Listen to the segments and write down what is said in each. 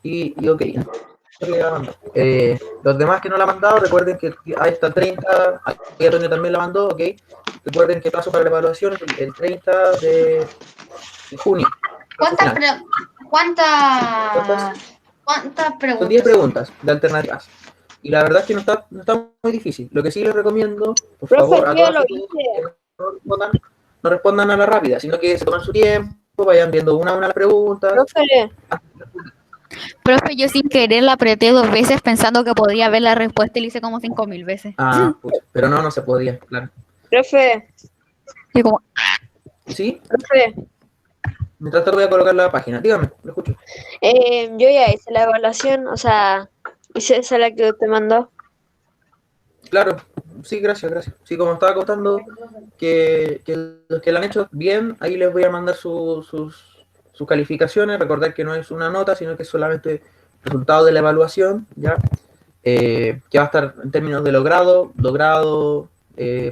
y ok. Los demás que no la han mandado, recuerden que ahí está el 30, ahí Antonio también la mandó, ok. Recuerden que el plazo para la evaluación es el 30 de junio. ¿Cuántas preguntas? Son 10 preguntas de alternativas. Y la verdad es que no está muy difícil. Lo que sí les recomiendo, por favor, a todas que no respondan a la rápida, sino que se tomen su tiempo, vayan viendo una a una las preguntas. Profe, yo sin querer la apreté 2 veces pensando que podía ver la respuesta y la hice como 5.000 veces. Ah, pucha, pero no se podía, claro. Profe. Y como... ¿Sí? Profe. Mientras tanto voy a colocar la página. Dígame, lo escucho. Yo ya hice la evaluación, o sea, hice esa la que te mandó. Claro, sí, gracias. Sí, como estaba contando que los que la han hecho bien, ahí les voy a mandar sus calificaciones. Recordar que no es una nota, sino que es solamente resultado de la evaluación, ¿ya? Que va a estar en términos de logrado,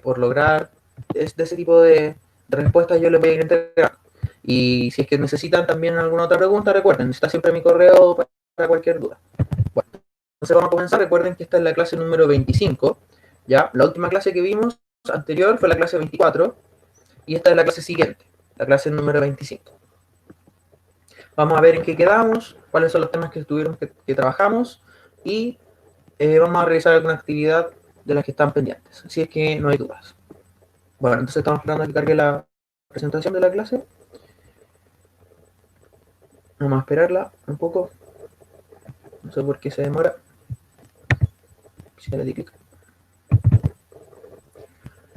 por lograr, de ese tipo de respuestas yo les voy a ir entregando. Y si es que necesitan también alguna otra pregunta, recuerden, está siempre mi correo para cualquier duda. Bueno, entonces vamos a comenzar. Recuerden que esta es la clase número 25, ¿ya? La última clase que vimos anterior fue la clase 24, y esta es la clase siguiente, la clase número 25. Vamos a ver en qué quedamos, cuáles son los temas que trabajamos, y vamos a realizar alguna actividad de las que están pendientes, así es que no hay dudas. Bueno, entonces estamos esperando a que cargue la presentación de la clase. Vamos a esperarla un poco. No sé por qué se demora.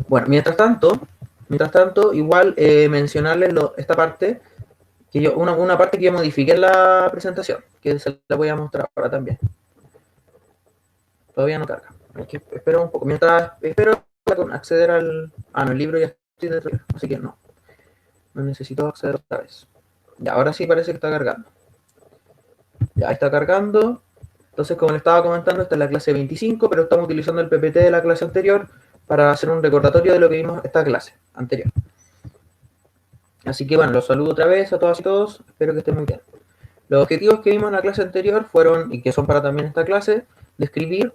Bueno, mientras tanto, igual mencionarles esta parte, que una parte que yo modifiqué en la presentación, que se la voy a mostrar ahora también. Todavía no carga. Hay que esperar un poco. Mientras espero acceder al... Ah, no, el libro ya estoy dentro, así que no necesito acceder otra vez. Ya, ahora sí parece que está cargando. Ya está cargando. Entonces, como les estaba comentando, esta es la clase 25, pero estamos utilizando el PPT de la clase anterior para hacer un recordatorio de lo que vimos esta clase anterior. Así que bueno, los saludo otra vez a todas y todos. Espero que estén muy bien. Los objetivos que vimos en la clase anterior fueron, y que son para también esta clase, describir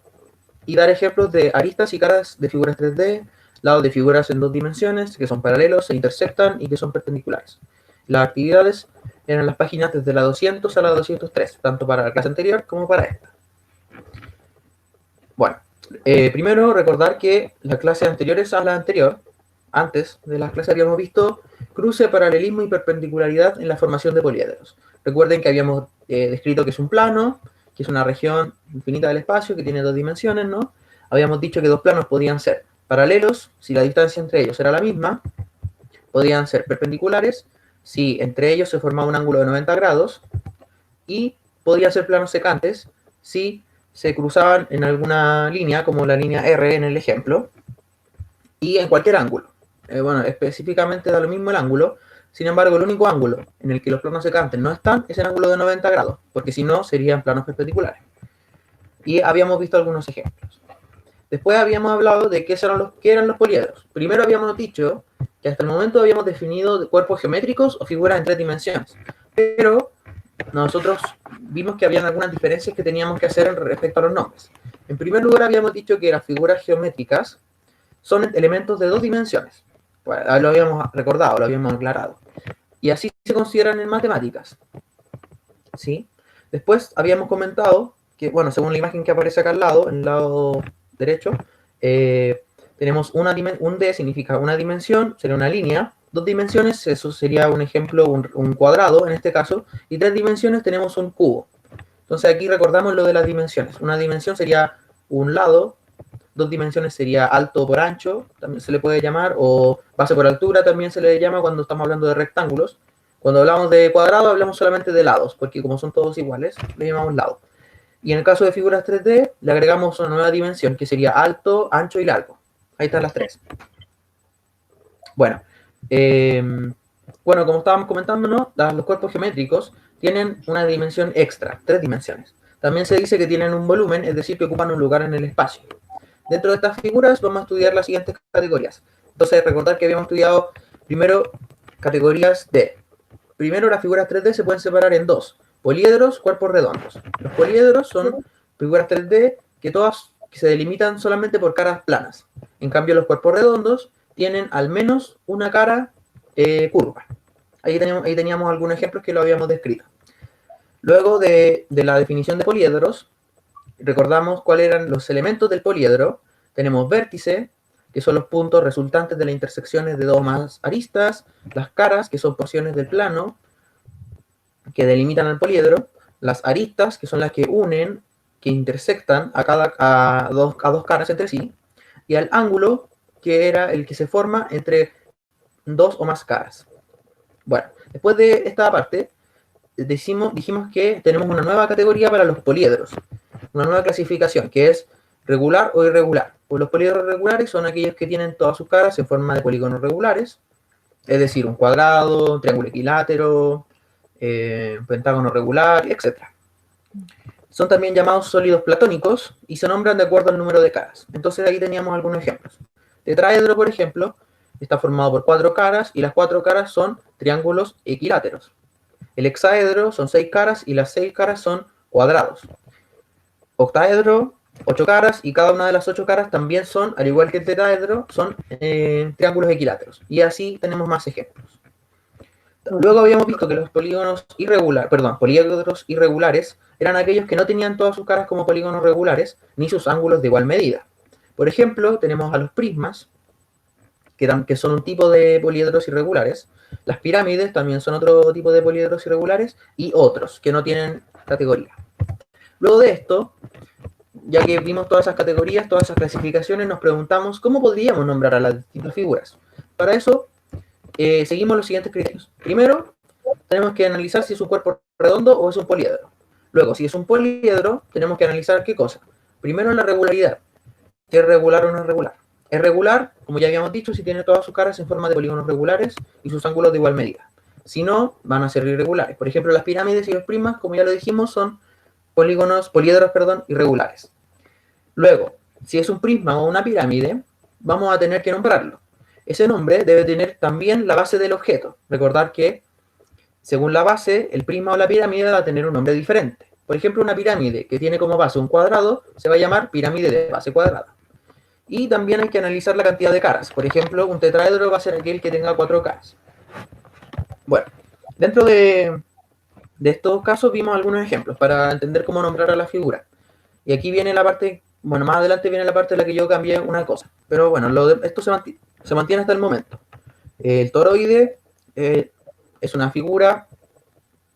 y dar ejemplos de aristas y caras de figuras 3D, lados de figuras en 2 dimensiones, que son paralelos, se intersectan y que son perpendiculares. Las actividades eran las páginas desde la 200 a la 203, tanto para la clase anterior como para esta. Bueno, primero recordar que las clases anteriores a la anterior, antes de las clases habíamos visto cruce, paralelismo y perpendicularidad en la formación de poliedros. Recuerden que habíamos descrito que es un plano, que es una región infinita del espacio, que tiene 2 dimensiones, ¿no? Habíamos dicho que 2 planos podían ser paralelos, si la distancia entre ellos era la misma, podían ser perpendiculares, si entre ellos se formaba un ángulo de 90 grados, y podían ser planos secantes, si se cruzaban en alguna línea, como la línea R en el ejemplo, y en cualquier ángulo. Bueno, específicamente da lo mismo el ángulo, sin embargo, el único ángulo en el que los planos secantes no están es el ángulo de 90 grados, porque si no, serían planos perpendiculares. Y habíamos visto algunos ejemplos. Después habíamos hablado de qué eran los poliedros. Primero habíamos dicho que hasta el momento habíamos definido cuerpos geométricos o figuras en 3 dimensiones, pero nosotros vimos que habían algunas diferencias que teníamos que hacer respecto a los nombres. En primer lugar, habíamos dicho que las figuras geométricas son elementos de 2 dimensiones. Pues, lo habíamos recordado, lo habíamos aclarado. Y así se consideran en matemáticas. ¿Sí? Después habíamos comentado que, bueno, según la imagen que aparece acá al lado, en el lado derecho, tenemos un D significa una dimensión, sería una línea. 2 dimensiones, eso sería un ejemplo, un cuadrado en este caso. Y 3 dimensiones tenemos un cubo. Entonces aquí recordamos lo de las dimensiones. Una dimensión sería un lado, 2 dimensiones sería alto por ancho, también se le puede llamar, o base por altura también se le llama cuando estamos hablando de rectángulos. Cuando hablamos de cuadrado hablamos solamente de lados, porque como son todos iguales, le llamamos lado. Y en el caso de figuras 3D, le agregamos una nueva dimensión, que sería alto, ancho y largo. Ahí están las 3. Bueno, como estábamos comentando, ¿no? Los cuerpos geométricos tienen una dimensión extra, 3 dimensiones. También se dice que tienen un volumen, es decir, que ocupan un lugar en el espacio. Dentro de estas figuras vamos a estudiar las siguientes categorías. Entonces, recordar que habíamos estudiado primero categorías D. Primero, las figuras 3D se pueden separar en 2. Poliedros, cuerpos redondos. Los poliedros son figuras 3D que se delimitan solamente por caras planas. En cambio, los cuerpos redondos tienen al menos una cara curva. Ahí teníamos algunos ejemplos que lo habíamos descrito. Luego de la definición de poliedros, recordamos cuáles eran los elementos del poliedro. Tenemos vértice, que son los puntos resultantes de las intersecciones de dos o más aristas, las caras, que son porciones del plano, que delimitan al poliedro, las aristas, que son las que unen, que intersectan a dos caras entre sí, y el ángulo, que era el que se forma entre dos o más caras. Bueno, después de esta parte, dijimos que tenemos una nueva categoría para los poliedros, una nueva clasificación, que es regular o irregular. Pues los poliedros regulares son aquellos que tienen todas sus caras en forma de polígonos regulares, es decir, un cuadrado, un triángulo equilátero, un pentágono regular, etc. Son también llamados sólidos platónicos y se nombran de acuerdo al número de caras. Entonces ahí teníamos algunos ejemplos. Tetraedro, por ejemplo, está formado por 4 caras y las 4 caras son triángulos equiláteros. El hexaedro son 6 caras y las 6 caras son cuadrados. Octaedro, 8 caras y cada una de las 8 caras también son, al igual que el tetraedro, son triángulos equiláteros. Y así tenemos más ejemplos. Luego habíamos visto que los poliedros irregulares eran aquellos que no tenían todas sus caras como polígonos regulares, ni sus ángulos de igual medida. Por ejemplo, tenemos a los prismas, que son un tipo de poliedros irregulares. Las pirámides también son otro tipo de poliedros irregulares, y otros, que no tienen categoría. Luego de esto, ya que vimos todas esas categorías, todas esas clasificaciones, nos preguntamos cómo podríamos nombrar a las distintas figuras. Para eso, seguimos los siguientes criterios. Primero, tenemos que analizar si es un cuerpo redondo o es un poliedro. Luego, si es un poliedro, tenemos que analizar qué cosa. Primero, la regularidad. Si es regular o no es regular. Es regular, como ya habíamos dicho, si tiene todas sus caras en forma de polígonos regulares y sus ángulos de igual medida. Si no, van a ser irregulares. Por ejemplo, las pirámides y los prismas, como ya lo dijimos, son poliedros irregulares. Luego, si es un prisma o una pirámide, vamos a tener que nombrarlo. Ese nombre debe tener también la base del objeto. Recordar que, según la base, el prisma o la pirámide va a tener un nombre diferente. Por ejemplo, una pirámide que tiene como base un cuadrado se va a llamar pirámide de base cuadrada. Y también hay que analizar la cantidad de caras. Por ejemplo, un tetraedro va a ser aquel que tenga 4 caras. Bueno, dentro de estos casos vimos algunos ejemplos para entender cómo nombrar a la figura. Y aquí viene la parte, bueno, más adelante viene la parte en la que yo cambié una cosa. Pero bueno, esto se mantiene hasta el momento. El toroide es una figura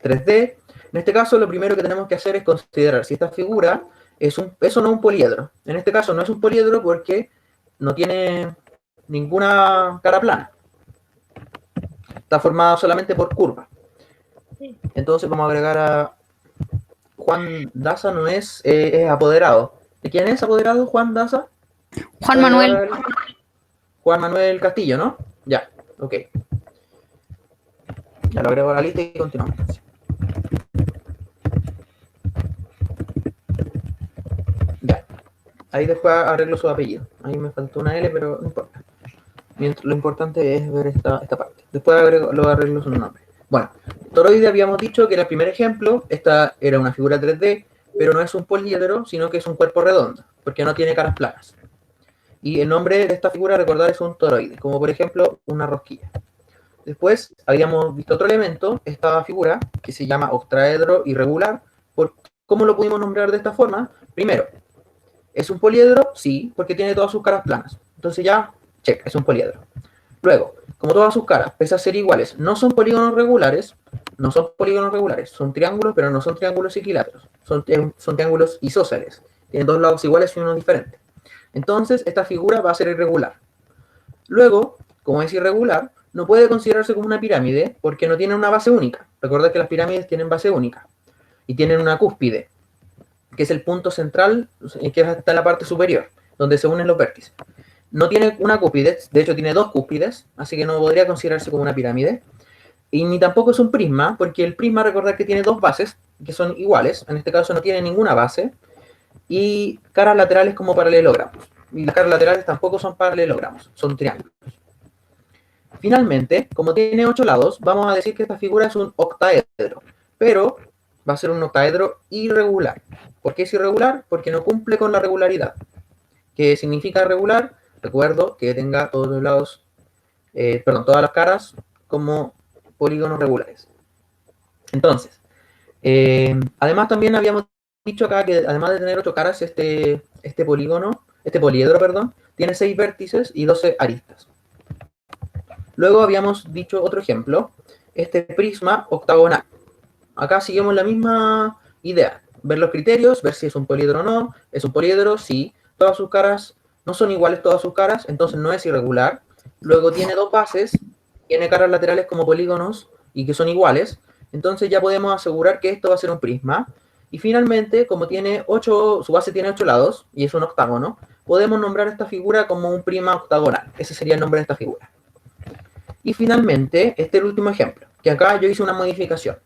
3D. En este caso, lo primero que tenemos que hacer es considerar si esta figura es no es un poliedro. En este caso no es un poliedro porque no tiene ninguna cara plana. Está formado solamente por curva. Entonces vamos a agregar a Juan Daza, no es apoderado. ¿De quién es apoderado Juan Daza? Juan Manuel. Juan Manuel Castillo, ¿no? Ya, ok. Ya lo agrego a la lista y continuamos. Ya. Ahí después arreglo su apellido. Ahí me faltó una L, pero no importa. Lo importante es ver esta parte. Después arreglo su nombre. Bueno, toroide habíamos dicho que era el primer ejemplo. Esta era una figura 3D, pero no es un poliedro, sino que es un cuerpo redondo, porque no tiene caras planas. Y el nombre de esta figura, recordar, es un toroide, como por ejemplo una rosquilla. Después habíamos visto otro elemento, esta figura, que se llama octaedro irregular. ¿Cómo lo pudimos nombrar de esta forma? Primero, ¿es un poliedro? Sí, porque tiene todas sus caras planas. Entonces ya, check, es un poliedro. Luego, como todas sus caras, pese a ser iguales, no son polígonos regulares, son triángulos, pero no son triángulos equiláteros, son triángulos isósceles, tienen dos lados iguales y uno diferente. Entonces, esta figura va a ser irregular. Luego, como es irregular, no puede considerarse como una pirámide porque no tiene una base única. Recuerda que las pirámides tienen base única y tienen una cúspide, que es el punto central, que está en la parte superior, donde se unen los vértices. No tiene una cúspide, de hecho tiene 2 cúspides, así que no podría considerarse como una pirámide. Y ni tampoco es un prisma, porque el prisma, recordad que tiene 2 bases, que son iguales. En este caso no tiene ninguna base. Y caras laterales como paralelogramos. Y las caras laterales tampoco son paralelogramos, son triángulos. Finalmente, como tiene 8 lados, vamos a decir que esta figura es un octaedro. Pero va a ser un octaedro irregular. ¿Por qué es irregular? Porque no cumple con la regularidad. ¿Qué significa regular? Recuerdo que tenga todos los lados, todas las caras como polígonos regulares. Entonces, además también habíamos dicho acá que además de tener 8 caras, este poliedro, perdón, tiene 6 vértices y 12 aristas. Luego habíamos dicho otro ejemplo, este prisma octagonal. Acá seguimos la misma idea, ver los criterios, ver si es un poliedro o no, es un poliedro, sí, todas sus caras no son iguales todas sus caras, entonces no es irregular. Luego tiene 2 bases, tiene caras laterales como polígonos y que son iguales, entonces ya podemos asegurar que esto va a ser un prisma. Y finalmente, como tiene su base tiene 8 lados y es un octágono, podemos nombrar esta figura como un prisma octagonal. Ese sería el nombre de esta figura. Y finalmente, este es el último ejemplo, que acá yo hice una modificación.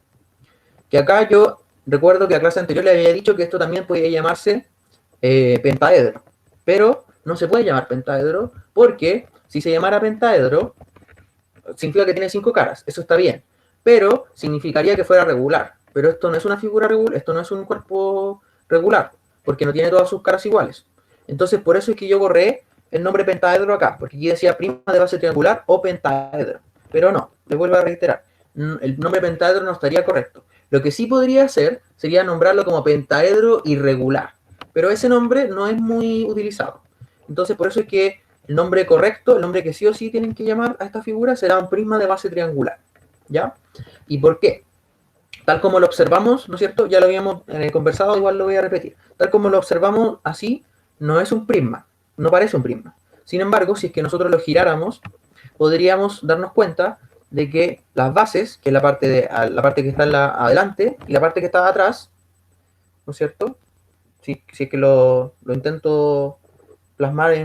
Que acá yo recuerdo que a clase anterior le había dicho que esto también podía llamarse pentaedro. Pero no se puede llamar pentaedro porque si se llamara pentaedro, significa que tiene 5 caras. Eso está bien. Pero significaría que fuera regular. Pero esto no es una figura regular, esto no es un cuerpo regular, porque no tiene todas sus caras iguales. Entonces, por eso es que yo borré el nombre pentaedro acá, porque aquí decía prisma de base triangular o pentaedro. Pero no, les vuelvo a reiterar, el nombre pentaedro no estaría correcto. Lo que sí podría hacer sería nombrarlo como pentaedro irregular, pero ese nombre no es muy utilizado. Entonces, por eso es que el nombre correcto, el nombre que sí o sí tienen que llamar a esta figura será un prisma de base triangular. ¿Ya? ¿Y por qué? Tal como lo observamos, ¿no es cierto? Ya lo habíamos conversado, igual lo voy a repetir. Tal como lo observamos así, no es un prisma, no parece un prisma. Sin embargo, si es que nosotros lo giráramos, podríamos darnos cuenta de que las bases, que es la parte que está adelante y la parte que está atrás, ¿no es cierto? Si es que lo intento plasmar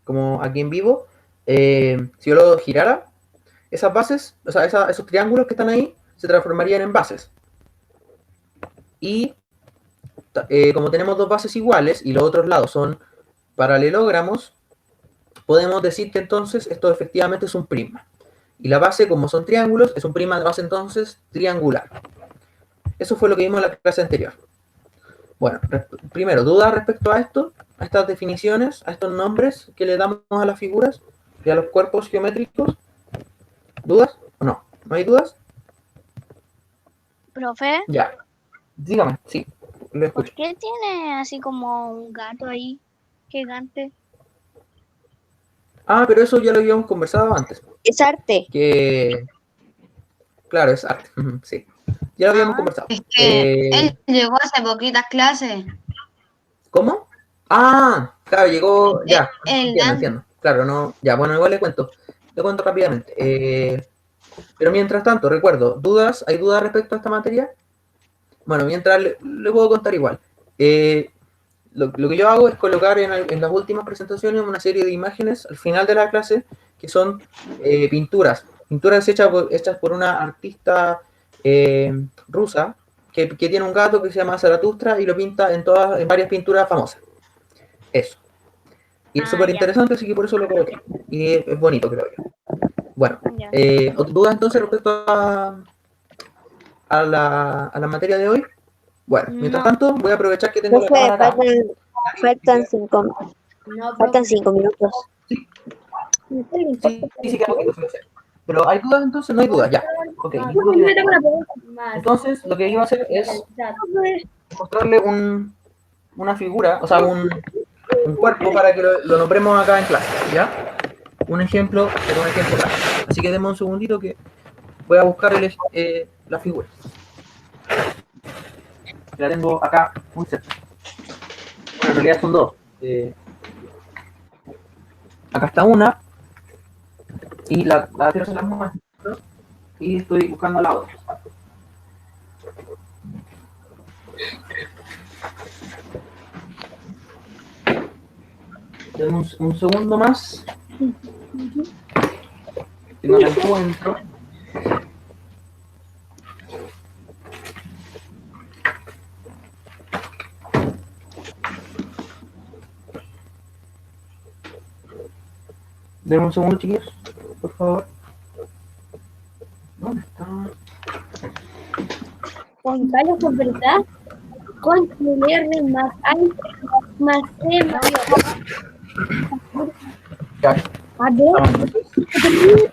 como aquí en vivo, si yo lo girara, esas bases, o sea, esos triángulos que están ahí, se transformarían en bases. Y como tenemos 2 bases iguales y los otros lados son paralelogramos, podemos decir que entonces esto efectivamente es un prisma. Y la base, como son triángulos, es un prisma de base entonces triangular. Eso fue lo que vimos en la clase anterior. Bueno, primero, ¿dudas respecto a esto? A estas definiciones, a estos nombres que le damos a las figuras y a los cuerpos geométricos. ¿Dudas o no? ¿No hay dudas? Profe, Ya. Dígame, sí, lo ¿por escucho. qué tiene así como un gato ahí gigante? Ah, pero eso ya lo habíamos conversado antes. Es arte. Que, claro, es arte. Sí, ya lo habíamos conversado. Es que él llegó hace poquitas clases. ¿Cómo? Ah, claro, llegó, ya, El entiendo. Claro, no, ya, bueno, igual le cuento rápidamente. Pero mientras tanto, recuerdo, ¿hay dudas respecto a esta materia? Bueno, mientras le puedo contar igual. Lo que yo hago es colocar en las últimas presentaciones una serie de imágenes al final de la clase que son pinturas hechas por una artista rusa que tiene un gato que se llama Zaratustra y lo pinta en varias pinturas famosas. Eso. Y es súper interesante, así que por eso lo coloqué. Y es bonito, creo yo. Bueno, Ya. ¿dudas entonces respecto a la materia de hoy? Bueno, mientras No. tanto, voy a aprovechar que tengo la Profe, cámara acá. faltan 5 minutos. Sí, sí, queda poquito, sí lo sé. Pero ¿hay dudas entonces? No hay dudas, ya. Ok. Entonces, lo que iba a hacer es mostrarle una figura, o sea, un cuerpo para que lo nombremos acá en clase, ¿ya? Un ejemplo, pero un ejemplo claro. Así que denme un segundito que voy a buscar la figura. La tengo acá muy cerca. Bueno, en realidad son 2. Acá está una. Y la tiro se las muestro. Y estoy buscando la otra. Denme un segundo más. Si no la encuentro. Denme un segundo, chiquillos, por favor. ¿Dónde está? Juan Carlos, ¿es verdad? Control R más A más C más Ya, A ver,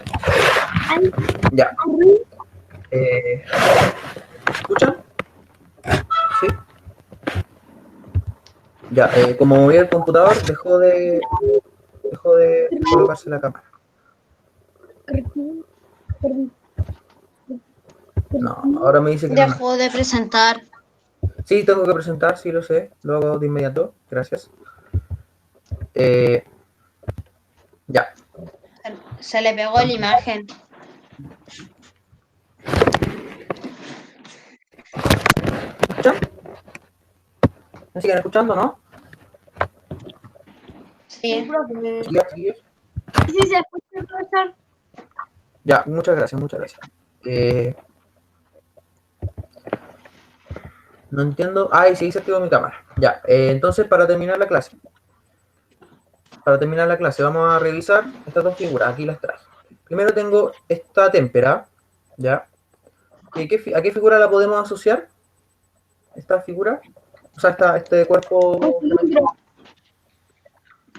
ya. ¿Escuchan? Sí. Ya, como moví el computador, dejó de colocarse la cámara. No, ahora me dice que no. Dejó de presentar. Sí, tengo que presentar, sí lo sé. Lo hago de inmediato. Gracias. Ya. Se le pegó la imagen. ¿Escuchan? ¿Me siguen escuchando, no? Sí. Sí, chiquillos. Sí, se escucha, profesor. Ya, muchas gracias, muchas gracias. No entiendo. Ay, sí, se activó mi cámara. Ya, entonces para terminar la clase. Vamos a revisar estas dos figuras. Aquí las traje. Primero tengo esta témpera. ¿Ya? ¿A qué figura la podemos asociar? Esta figura. O sea, este cuerpo.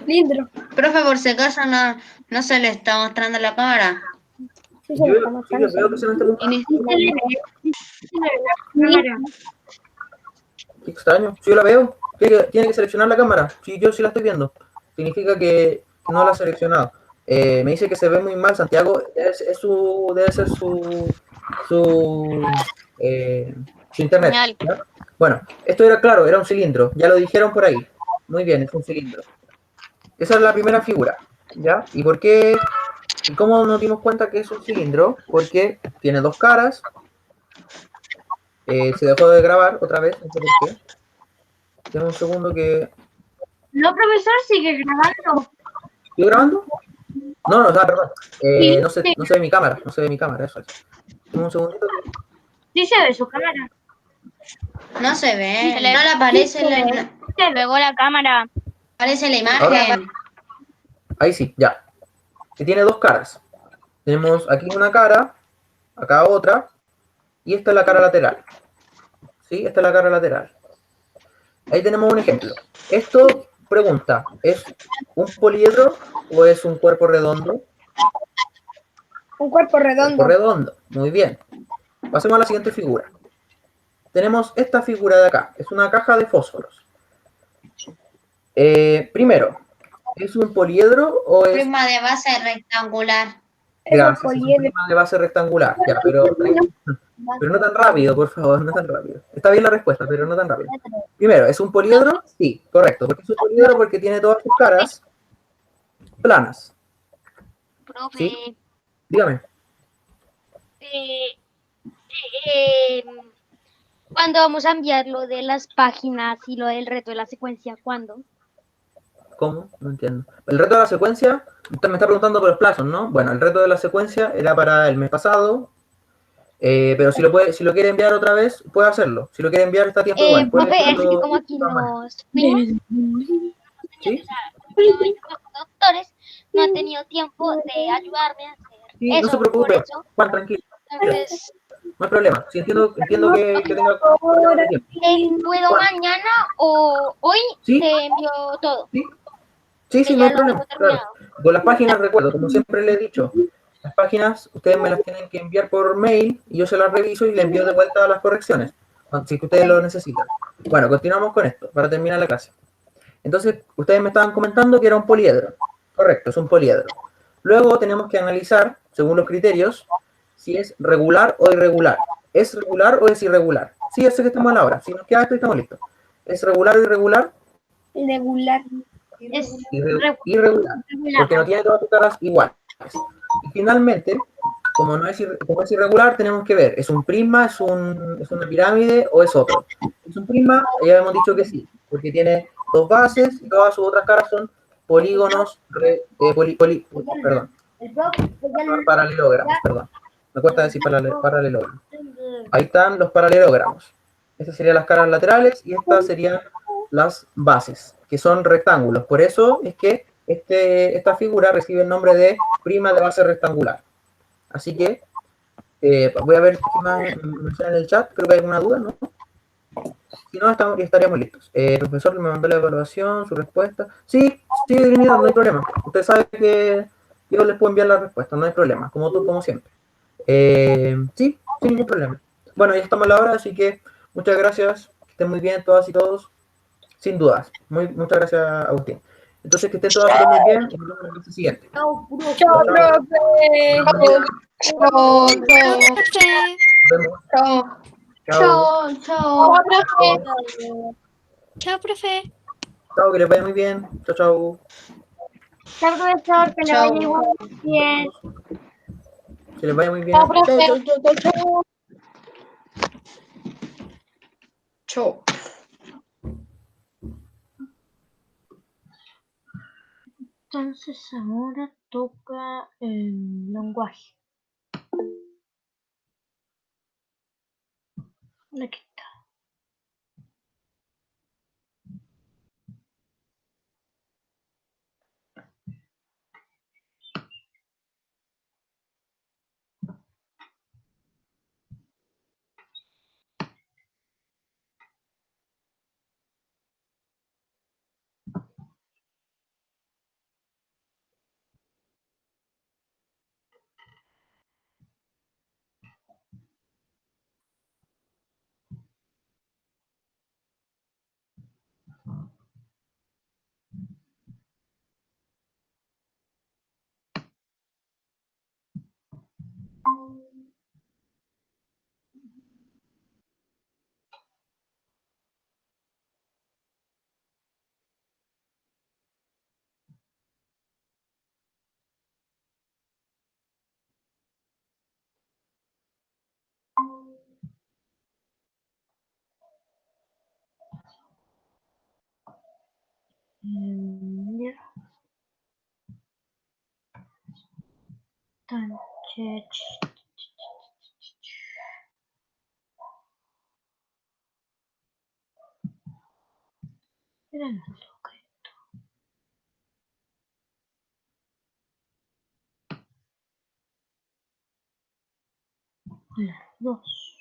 Cilindro. Profe, por si acaso no se le está mostrando la cámara. Sí, Yo veo que se me está mostrando. Qué extraño. Si yo la veo, tiene que seleccionar la cámara. Sí, yo sí la estoy viendo. Significa que no la ha seleccionado. Me dice que se ve muy mal, Santiago. Debe ser su internet. Señal. ¿Ya? Bueno, esto era claro, era un cilindro. Ya lo dijeron por ahí. Muy bien, es un cilindro. Esa es la primera figura. ¿Ya? ¿Y por qué? ¿Y cómo nos dimos cuenta que es un cilindro? Porque tiene dos caras. Se dejó de grabar otra vez, no sé por qué. Tengo un segundo que... No, profesor, sigue grabando. ¿Estoy grabando? No, perdón. Sí, no se ve mi cámara, eso es. Tengo un segundito. Sí se ve su cámara. No se ve. Se le- No le aparece Se pegó la cámara. aparece la imagen. Ahí sí, ya. Que tiene dos caras. Tenemos aquí una cara, acá otra, y esta es la cara lateral. ¿Sí? Esta es la cara lateral. Ahí tenemos un ejemplo. Esto, pregunta, ¿es un poliedro o es un cuerpo redondo? Un cuerpo redondo. Cuerpo redondo, muy bien. Pasemos a la siguiente figura. Tenemos esta figura de acá, es una caja de fósforos. Primero, ¿es un poliedro o es... Prisma de base rectangular. Gracias, es un prisma de base rectangular. Ya, pero no tan rápido, por favor, no tan rápido. Está bien la respuesta, pero no tan rápido. Primero, ¿es un poliedro? Sí, correcto. ¿Por qué es un poliedro? Porque tiene todas sus caras planas. Profe, ¿Sí? Dígame. ¿Cuándo vamos a enviar lo de las páginas y lo del reto de la secuencia? ¿Cuándo? ¿Cómo? No entiendo. El reto de la secuencia, usted me está preguntando por los plazos, ¿no? Bueno, el reto de la secuencia era para el mes pasado, pero si lo quiere enviar otra vez, puede hacerlo. Si lo quiere enviar, está a tiempo igual. Puede Profe, es que hacerlo como aquí de todas maneras. nos fuimos, ¿Sí? los doctores no han tenido tiempo de ayudarme a hacer Sí, eso. no se Por preocupe. eso, Juan, tranquilo. entonces, No hay problema. Sí, entiendo que tenga tiempo. ¿puedo mañana o hoy ¿Sí? te envío todo? Sí, Que no hay ya lo problema. hemos Claro. terminado. Con las páginas, recuerdo, como siempre le he dicho, las páginas ustedes me las tienen que enviar por mail y yo se las reviso y le envío de vuelta las correcciones, si que ustedes lo necesitan. Bueno, continuamos con esto, para terminar la clase. Entonces, ustedes me estaban comentando que era un poliedro. Correcto, es un poliedro. Luego tenemos que analizar, según los criterios, si es regular o irregular. ¿Es regular o es irregular? Sí, ya sé que estamos a la hora. Si nos queda esto, estamos listos. ¿Es regular o irregular? Irregular. Es Irregular, porque no tiene todas sus caras iguales. Y finalmente, como es irregular, tenemos que ver, ¿es un prisma, es una pirámide o es otro? ¿Es un prisma? Ya hemos dicho que sí, porque tiene dos bases y todas sus otras caras son polígonos, perdón, paralelogramos, perdón. Me cuesta decir paralelogramos. Ahí están los paralelogramos. Estas serían las caras laterales y estas serían las bases, que son rectángulos. Por eso es que esta figura recibe el nombre de prisma de base rectangular. Así que Voy a ver qué más me sale en el chat, creo que hay alguna duda, ¿no? Si no, estaríamos listos. El profesor me mandó la evaluación, su respuesta. Sí, sí, Trinidad, no hay problema. Usted sabe que yo les puedo enviar la respuesta, no hay problema, como tú, como siempre. Sí, sin ningún problema. Bueno, ya estamos a la hora, así que muchas gracias. Que estén muy bien todas y todos. Sin dudas. Muchas gracias, Agustín. Entonces, que estén todas y todos muy bien. Y nos vemos en la clase siguiente. Chao, profe. Chao, Chao. profe. Chao, chao, Profe. Nos vemos. chao, Chao. chao, chao. Chao, profe. Chao, que les vaya muy bien. Chao, chao. Chao, profesor, que le Chao. vaya igual bien. Que les vaya muy bien. Chao, profe. Chao. Entonces ahora toca el lenguaje. Aquí está. Ya. Entonces, era no toca. Las dos.